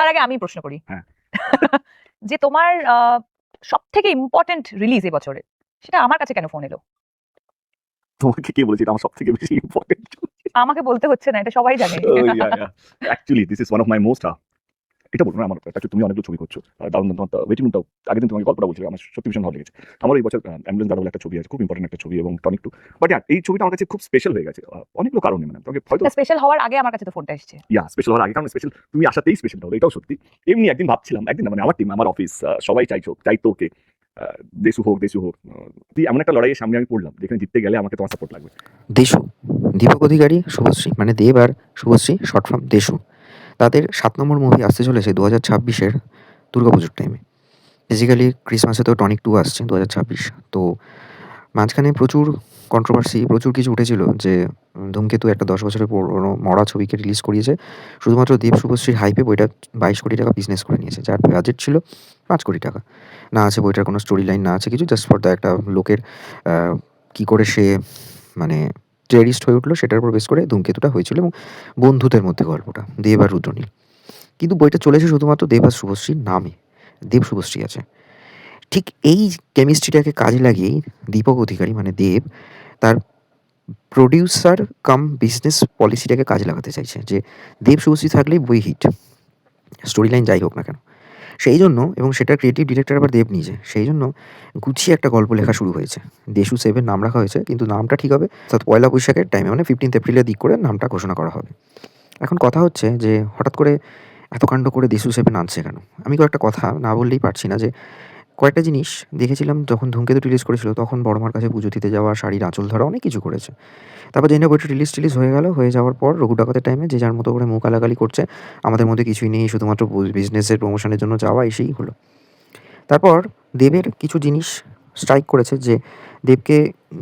তার আগে আমি প্রশ্ন করি হ্যাঁ। যে তোমার সব থেকে ইম্পর্টেন্ট রিলিজ এবছরে, সেটা আমার কাছে কেন ফোন এলো? তোমাকে কে বলেছে এটা আমার সবথেকে বেশি ইম্পর্টেন্ট? আমাকে বলতে হচ্ছে না, এটা সবাই জানে। Actually this is one of my most এটা বলবো না, আমার তুমি অনেকগুলো ছবি করছো, দারুণ তোমার ওয়েটিং রুমটাও আগের দিন তোমাকে গল্পটা বলছিলে, আমার সত্যি ভীষণ ভালো লেগেছে। আমার এই বছর অ্যাম্বুলেন্স দাদা বলে একটা ছবি আছে, খুব ইম্পর্টেন্ট একটা ছবি, এবং টনিক টু। বাট এই ছবিটা আমার কাছে খুব স্পেশাল হয়ে গেছে অনেকগুলো কারণে। মানে তোমাকে হয়তো স্পেশাল হওয়ার আগে আমার কাছে তো ফোনটা এসেছে। স্পেশাল হওয়ার আগে, কারণ স্পেশাল তুমি আসাতেই স্পেশাল হলো, এটাও সত্যি। এমনি একদিন ভাবছিলাম, একদিন না, মানে আমার টিম, আমার অফিস, সবাই চাইতো ওকে দেশু হোক। এমন একটা লড়াইয়ের সামনে আমি পড়লাম, যেখানে জিততে গেলে আমাকে তোমার সাপোর্ট লাগবে। দেশু, দীপক অধিকারী, শুভশ্রী, মানে দেব আর শুভশ্রী, শর্ট ফর্ম দেশু, তাদের 7 নম্বর মুভি আসতে চলেছে 2026-এর দুর্গাপুজোর টাইমে। বেসিক্যালি ক্রিসমাসে তো টনিক 2 আসছে 2026। তো মাঝখানে প্রচুর কন্ট্রোভার্সি, প্রচুর কিছু উঠেছিল যে ধূমকেতু একটা 10 বছরের পুরনো মরা ছবিকে রিলিজ করিয়েছে শুধুমাত্র দেব শুভশ্রীর হাইপে। বইটা 22 কোটি টাকা বিজনেস করে নিয়েছে, যার বাজেট ছিল 5 কোটি টাকা। না আছে বইটার কোনো স্টোরি লাইন, না আছে কিছু, জাস্ট ফর দ্য একটা লোকের কী করে সে মানে টেরিস্ট হয়ে উঠলো সেটার উপর বেস করে ধূমকেতুটা হয়েছিল, এবং বন্ধুদের মধ্যে গল্পটা, দেব আর রুদ্রনীল। কিন্তু বইটা চলেছে শুধুমাত্র দেব আর শুভশ্রীর নামে, দেব শুভশ্রী আছে। ঠিক এই কেমিস্ট্রিটাকে কাজে লাগিয়েই দীপক অধিকারী মানে দেব তার প্রডিউসার কাম বিজনেস পলিসিটাকে কাজে লাগাতে চাইছে, যে দেব শুভশ্রী থাকলেই বই হিট, স্টোরি লাইন যাই হোক না কেন। সেই জন্য, এবং সেটা ক্রিয়েটিভ ডিরেক্টর আবার দেব নিজে, সেই জন্য গুছিয়ে একটা গল্প লেখা শুরু হয়েছে। দেশু 7 নাম রাখা হয়েছে, কিন্তু নামটা ঠিক হবে পয়লা বৈশাখের টাইমে, মানে 15 এপ্রিলের দিক করে নামটা ঘোষণা করা হবে। এখন কথা হচ্ছে যে হঠাৎ করে এত কাণ্ড করে দেশু 7 আনছে কেন? আমি কয়েকটা কথা না বললেই পারছি না। যে কয়েকটা জিনিস দেখেছিলাম যখন ধূমকেতু রিলিজ করেছিল, তখন বড়মার কাছে পুজো দিতে যাওয়া, শাড়ির আঁচল ধরা, অনেক কিছু করেছে। তারপর যেই না বইটা রিলিজ হয়ে গেল, হয়ে যাওয়ার পর রঘু ডাকাতের টাইমে যে যার মতো করে মুখ আলাগালি করছে, আমাদের মধ্যে কিছুই নেই, শুধুমাত্র বিজনেসের প্রমোশনের জন্য যাওয়া, এসেই হলো। তারপর দেবের কিছু জিনিস স্ট্রাইক করেছে, যে দেবকে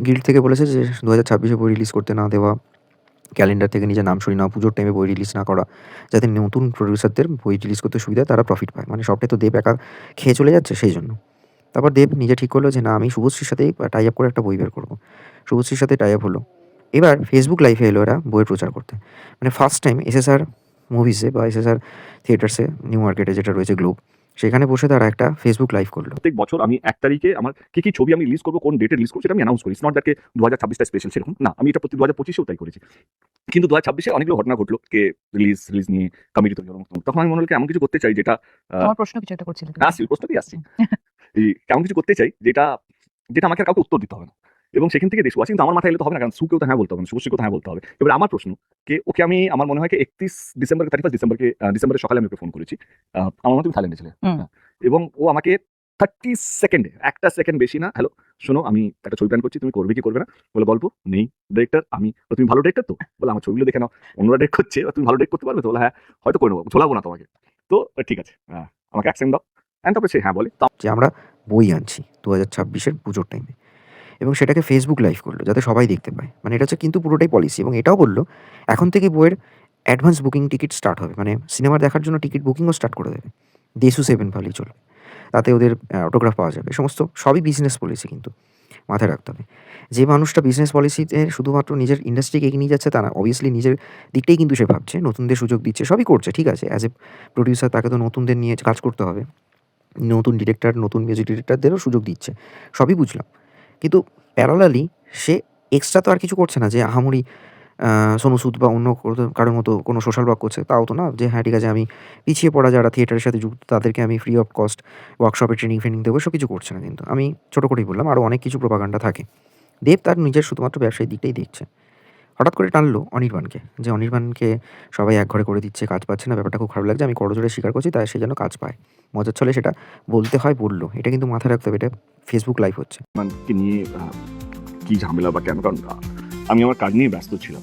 গিল্ড থেকে বলেছে যে 2026-এ বই রিলিজ করতে না দেওয়া, ক্যালেন্ডার থেকে নিজের নাম সরিয়ে নেওয়া, পুজোর টাইমে বই রিলিজ না করা, যাতে নতুন প্রডিউসারদের বই রিলিজ করতে সুবিধা, তারা প্রফিট পায়। মানে সবটাই তো দেব একা খেয়ে চলে যাচ্ছে, সেই জন্য। তারপর দেব নিজে ঠিক করলো যে না, আমি শুভশ্রীর সাথেই টাই আপ করে একটা বই বের করবো। শুভশ্রীর সাথে টাই আপ হলো। এবার ফেসবুক লাইভে এলো এরা বইয়ের প্রচার করতে। মানে ফার্স্ট টাইম এসএসআর মুভিসে বা এসএসআর থিয়েটার্সে, নিউ মার্কেটে যেটা রয়েছে গ্লোব, সেখানে বসে তারা একটা ফেসবুক লাইভ করলো। প্রত্যেক বছর আমি 1 তারিখে আমার কি ছবি আমি রিলিজ করবো, কোন ডেটে রিলিজ করবো, সেটা আমি অ্যানাউন্স করি। নট দ্যাট 2026টা স্পেশাল, সেরকম না। আমি এটা প্রতি 2025-এও তাই করেছি। কিন্তু 2026-এ অনেকগুলো ঘটনা ঘটলো, কে রিলিজ নিয়ে কমিটি তৈরি হলো। তখন আমি মনে হলো এমন কিছু করতে চাই যেটা তোমার প্রশ্ন কিছু একটা করছিলে। প্রশ্নতেই আসছি। এমন কিছু করতে চাই যেটা আমাকে আর কাউকে উত্তর দিতে হবে না, এবং সেখান থেকে দেশু আছে। কিন্তু আমার মাথায় এলে তো হবে না, কারণ সুকেও তো হ্যাঁ বলতে হবে না, শুভশ্রীকেও তো হ্যাঁ বলতে হবে। এবার আমার প্রশ্ন, ওকে আমি, আমার মনে হয় 31 ডিসেম্বর, 31 ডিসেম্বরের সকালে আমি ওকে ফোন করেছি। আমার মনে হয় তুমি থাইল্যান্ডে ছিলে, এবং ও আমাকে 30 সেকেন্ডে, একটা সেকেন্ড বেশি না, হ্যালো শোনো আমি একটা ছবি প্ল্যান করছি, তুমি করবে কি করবে না? বলে গল্প নেই, ডিরেক্টর আমি। তুমি ভালো ডিরেক্টর তো? বলে আমার ছবিগুলো দেখে নাও, অন্যরা ডিরেক্ট করছে, তুমি ভালো ডিরেক্ট করতে পারবে তো? বলে হ্যাঁ, হয়তো করে নেবো, ছোলাবো না তোমাকে। তো ঠিক আছে, আমাকে অ্যাকশন দাও। তারপরে সে হ্যাঁ বলে, যে আমরা বই আনছি 2026-এর পুজোর টাইমে, এবং সেটাকে ফেসবুক লাইভ করলো যাতে সবাই দেখতে পায়। মানে এটা হচ্ছে কিন্তু পুরোটাই পলিসি। এবং এটাও বললো এখন থেকে বইয়ের অ্যাডভান্স বুকিং টিকিট স্টার্ট হবে, মানে সিনেমা দেখার জন্য টিকিট বুকিংও স্টার্ট করে দেবে। দেশু 7 ভালোই চলবে, তাতে ওদের অটোগ্রাফ পাওয়া যাবে, সমস্ত সবই বিজনেস পলিসি। কিন্তু মাথায় রাখতে হবে, যে মানুষটা বিজনেস পলিসিতে শুধুমাত্র নিজের ইন্ডাস্ট্রিকে এগিয়ে নিয়ে যাচ্ছে তা না, অবভিয়াসলি নিজের দিকটাই কিন্তু সে ভাবছে, নতুনদের সুযোগ দিচ্ছে, সবই করছে, ঠিক আছে। অ্যাজ এ প্রডিউসার তাকে তো নতুনদের নিয়ে কাজ করতে হবে, নতুন ডিরেক্টর, নতুন মিউজিক ডিরেক্টরদেরও সুযোগ দিচ্ছে, সবই বুঝলাম। কিন্তু প্যারালালি সে এক্সট্রা তো আর কিছু করছে না, যে আহামরি সোনু সুদ বা অন্য কারোর মতো কোনো সোশ্যাল ওয়ার্ক করছে, তাও তো না। যে হ্যাঁ ঠিক আছে, আমি পিছিয়ে পড়া যারা থিয়েটারের সাথে যুক্ত তাদেরকে আমি ফ্রি অফ কস্ট ওয়ার্কশপে ট্রেনিং দেবো, সব কিছু করছে না। কিন্তু আমি ছোটো করেই বললাম, আরও অনেক কিছু প্রোপাগান্ডা থাকে। দেব তার নিজের শুধুমাত্র ব্যবসায়িক দিকটাই দেখছে। হঠাৎ করে টানলো অনির্বাণকে, যে অনির্বাণকে সবাই এক ঘরে করে দিচ্ছে, কাজ পাচ্ছে না, ব্যাপারটা খুব খারাপ লাগছে, আমি করজোড়ে স্বীকার করছি, তাই সে যেন কাজ পায়। মজার ছলে সেটা বলতে হয়, বললো। এটা কিন্তু মাথায় রাখতে হবে, এটা ফেসবুক লাইভ হচ্ছে। কি নিয়ে কি ঝামেলা বা কেন? কারণ আমি আমার কাজ নিয়ে ব্যস্ত ছিলাম।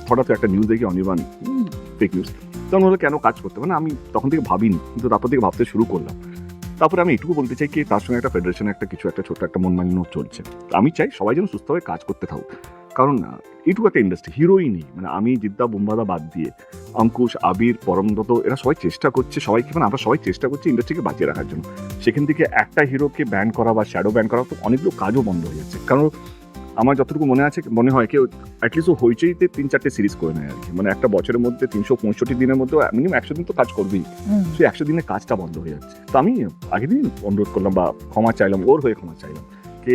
হঠাৎ একটা নিউজ দেখি অনির্বাণ ফেক নিউজ, তখন হলো কেন কাজ করতে, মানে আমি তখন থেকে ভাবিনি, কিন্তু তারপর থেকে ভাবতে শুরু করলাম। তারপরে আমি এটুকু বলতে চাই কি, তার সঙ্গে একটা ফেডারেশনে একটা ছোট্ট একটা মন মালিন্য চলছে। আমি চাই সবাই যেন সুস্থভাবে কাজ করতে থাকুক, কারণ এইটুকু একটা ইন্ডাস্ট্রি, হিরোই নেই। মানে আমি, জিদ্দা, বোম্বাদা বাদ দিয়ে অঙ্কুশ, আবির, পরমদত্ত, এরা সবাই চেষ্টা করছে, সবাইকে, মানে আমরা সবাই চেষ্টা করছি ইন্ডাস্ট্রিকে বাঁচিয়ে রাখার জন্য। সেখান থেকে একটা হিরোকে ব্যান করা বা শ্যাডো ব্যান করা, তো অনেকগুলো কাজও বন্ধ হয়ে যাচ্ছে। কারণ আমার যতটুকু মনে হয় কেউ অ্যাটলিস্ট ও হইচইতে 3-4টে সিরিজ করে নেয় আর কি, মানে একটা বছরের মধ্যে 365 দিনের মধ্যে মিনিমাম 100 দিন তো কাজ করবেই, সেই 100 দিনের কাজটা বন্ধ হয়ে যাচ্ছে। তো আমি আগের দিন অনুরোধ করলাম বা ক্ষমা চাইলাম, ওর হয়ে ক্ষমা চাইলাম, যে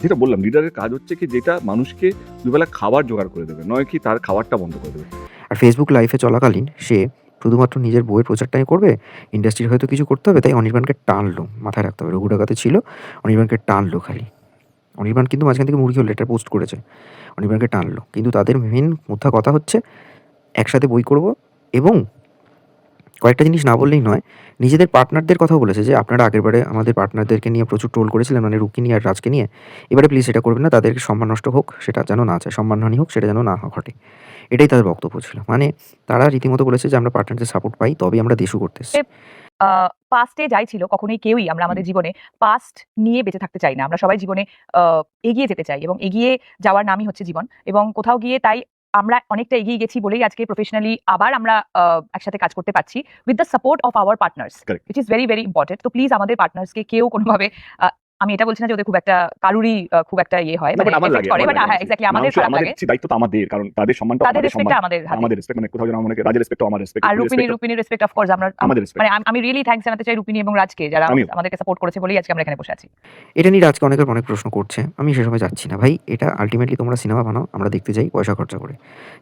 যেটা বললাম লিডারের কাজ হচ্ছে কি যেটা মানুষকে দুবেলা খাবার জোগাড় করে দেবে, নয় কি তার খাবারটা বন্ধ করে দেবে। আর ফেসবুক লাইভে চলাকালীন সে শুধুমাত্র নিজের বইয়ের প্রচারটাই করবে, ইন্ডাস্ট্রির হয়তো কিছু করতে হবে, তাই অনির্বাণকে টানলো। মাথায় রাখতে হবে, রঘু ডাকাতে ছিল, অনির্বাণকে টানলো খালি। অনির্বাণ কিন্তু মাঝখান থেকে মুরগি লেটার পোস্ট করেছে, অনির্বাণকে টানলো। কিন্তু তাদের মেন মুদ্রা কথা হচ্ছে একসাথে বই করব, এবং কয়েকটা জিনিস না বললেই নয়, নিজেদের পার্টনারদের কথাও বলেছে যে আপনারা আগেরবারে আমাদের পার্টনারদেরকে নিয়ে প্রচুর ট্রোল করেছিলেন, মানে রুকিনি আর রাজকে নিয়ে, এবারে প্লিজ এটা করবেন না, তাদেরকে সম্মান নষ্ট হোক সেটা যেন না চায়, সম্মানহানি হোক সেটা যেন না ঘটে। এটাই তাদের বক্তব্য ছিল। মানে তারা রীতিমতো বলেছে যে আমরা পার্টনারদের সাপোর্ট পাই, তবেই আমরা দেশু করতে এসেছি। পাস্টে যাই ছিল, কখনোই কেউই আমরা আমাদের জীবনে পাস্ট নিয়ে বেঁচে থাকতে চাই না। আমরা সবাই জীবনে এগিয়ে যেতে চাই, এবং এগিয়ে যাওয়ার নামই হচ্ছে জীবন। এবং কোথাও গিয়ে তাই আমরা অনেকটা এগিয়ে গেছি বলেই আজকে প্রফেশনালি আবার আমরা একসাথে কাজ করতে পারছি with the support of our partners, Correct. Which is very very important. তো প্লিজ আমাদের পার্টনার্সকে কেউ কোনোভাবে, আমি এটা বলছি না যে ওদের খুব একটা কারুরই খুব একটা ইয়ে হয়, না, মানে but আমার affect লাগে, করে, আমার বাট লাগে। হ্যাঁ এক্স্যাক্টলি আমাদের খারাপ আমাদের লাগে। দায়িত্ব তো আমাদের, কারণ তাদের সম্মানটা তাদের আমাদের রেসপেক্টটা সম্মান, আমাদের হাতে। আমাদের রেসপেক্ট, মানে কোথাও যেন মনে রাজের রেসপেক্ট আমার রেসপেক্ট, আর রুপিনির রেসপেক্ট অফ কোর্স আমরা আমাদের রেসপেক্ট। মানে আমি রিয়েলি থ্যাঙ্কস জানাতে চাই রুপিনি এবং রাজকে, যারা আমিও। আমাদেরকে সাপোর্ট করেছে বলেই আজকে আমরা এখানে বসে আছি। এটা নিয়ে আজকে অনেকের অনেক প্রশ্ন করছে, আমি সেসময় যাচ্ছি না ভাই। এটা আলটিমেটলি তোমরা সিনেমা বানাও, আমরা দেখতে যাই পয়সা খরচা করে।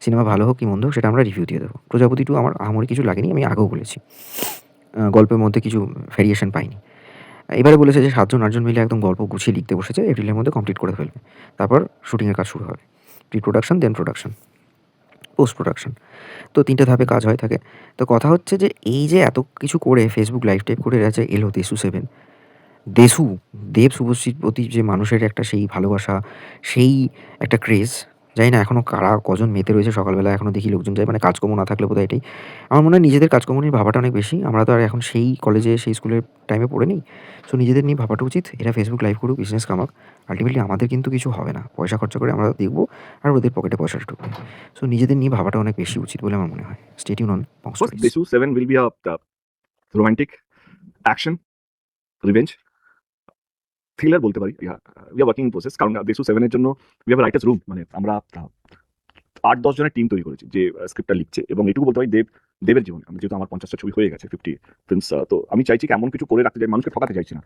সিনেমা ভালো হোক কি মন্দ হোক সেটা আমরা রিভিউ দিয়ে দেবো। প্রজাপতি 2 আমার আহামরি কিছু লাগেনি, আমি আগেও বলেছি। গল্পের মধ্যে কিছু ভ্যারিয়েশন পাইনি। এবারে বলেছে যে 7-8 মিলে একদম গল্প গুছিয়ে লিখতে বসেছে, এপ্রিলের মধ্যে কমপ্লিট করে ফেলবে। তারপর শুটিংয়ের কাজ শুরু হবে, প্রি প্রোডাকশন, দেন প্রোডাকশন, পোস্ট প্রোডাকশন। তো 3টে ধাপে কাজ হয়ে থাকে। তো কথা হচ্ছে যে এই যে এত কিছু করে ফেসবুক লাইভ টাইপ করে এরা যে এলো দেশু 7, দেশু, দেব শুভশ্রীর প্রতি যে মানুষের একটা সেই ভালোবাসা, সেই একটা ক্রেজ, জানি না এখনও কারা কজন মেতে রয়েছে, সকালবেলা এখনও দেখি লোকজন যায়, মানে কাজকর্ম না থাকলে বোধহয় এটাই। আমার মনে হয় নিজেদের কাজকর্ম নিয়ে ভাবাটা অনেক বেশি। আমরা তো আর এখন সেই কলেজে সেই স্কুলের টাইমে পড়ে নিই। সো নিজেদের নিয়ে ভাবাটা উচিত। এরা ফেসবুক লাইভ করুক, বিজনেস কামাক, আলটিমেটলি আমাদের কিন্তু কিছু হবে না। পয়সা খরচা করে আমরা দেখবো, আর ওদের পকেটে পয়সাটা ঢুকবে। সো নিজেদের নিয়ে ভাবাটা অনেক বেশি উচিত বলে আমার মনে হয়। Stay tune on Bong First, stories. Desu 7 will be a romantic action revenge thriller বলতে পারি। we are working in process, কারণ Desu 7 এর জন্য we have a writers room, মানে আমরা 8-10 জনের টিম তৈরি করেছি যে স্ক্রিপ্টটা লিখছে। এবং এটুকু বলতে পারি দেবের জীবনে, যেহেতু আমার 50টা ছবি হয়ে গেছে, 50 ফিল্মস, তো আমি চাইছি কি এমন কিছু করে রাখতে চাই, মানুষকে ঠকাতে চাইছি না।